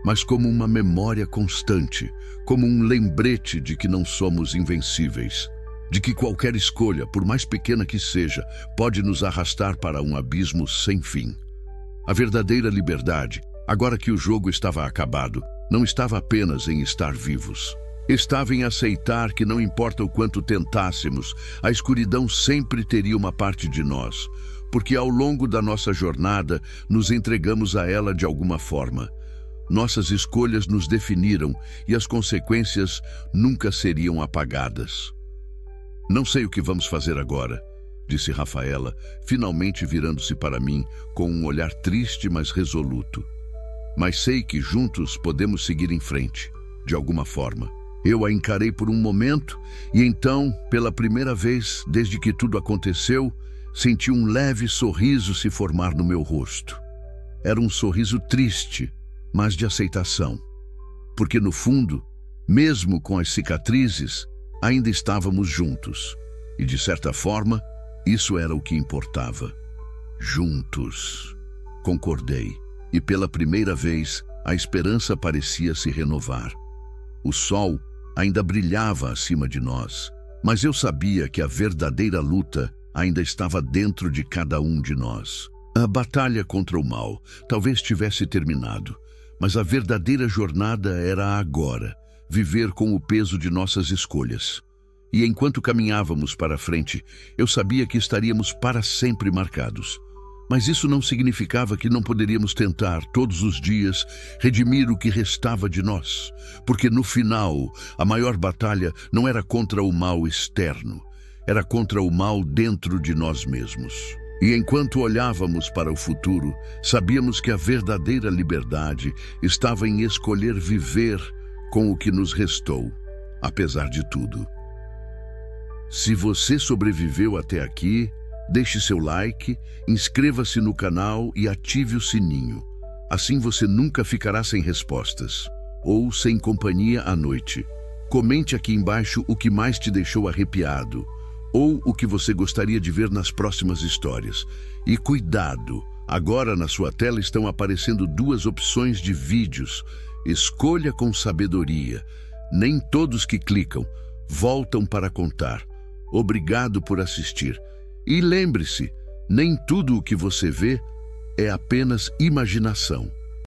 mas como uma memória constante, como um lembrete de que não somos invencíveis. De que qualquer escolha, por mais pequena que seja, pode nos arrastar para um abismo sem fim. A verdadeira liberdade, agora que o jogo estava acabado, não estava apenas em estar vivos. Estava em aceitar que não importa o quanto tentássemos, a escuridão sempre teria uma parte de nós, porque ao longo da nossa jornada nos entregamos a ela de alguma forma. Nossas escolhas nos definiram e as consequências nunca seriam apagadas. Não sei o que vamos fazer agora, disse Rafaela, finalmente virando-se para mim com um olhar triste, mas resoluto. Mas sei que juntos podemos seguir em frente, de alguma forma. Eu a encarei por um momento e então, pela primeira vez desde que tudo aconteceu, senti um leve sorriso se formar no meu rosto. Era um sorriso triste, mas de aceitação. Porque no fundo, mesmo com as cicatrizes, ainda estávamos juntos. E de certa forma, isso era o que importava. Juntos. Concordei. E pela primeira vez, a esperança parecia se renovar. O sol ainda brilhava acima de nós, mas eu sabia que a verdadeira luta ainda estava dentro de cada um de nós. A batalha contra o mal talvez tivesse terminado, mas a verdadeira jornada era agora, viver com o peso de nossas escolhas. E enquanto caminhávamos para frente, eu sabia que estaríamos para sempre marcados. Mas isso não significava que não poderíamos tentar, todos os dias, redimir o que restava de nós. Porque no final, a maior batalha não era contra o mal externo, era contra o mal dentro de nós mesmos. E enquanto olhávamos para o futuro, sabíamos que a verdadeira liberdade estava em escolher viver com o que nos restou, apesar de tudo. Se você sobreviveu até aqui, deixe seu like, inscreva-se no canal e ative o sininho. Assim você nunca ficará sem respostas, ou sem companhia à noite. Comente aqui embaixo o que mais te deixou arrepiado, ou o que você gostaria de ver nas próximas histórias. E cuidado, agora na sua tela estão aparecendo duas opções de vídeos. Escolha com sabedoria. Nem todos que clicam voltam para contar. Obrigado por assistir. E lembre-se, nem tudo o que você vê é apenas imaginação.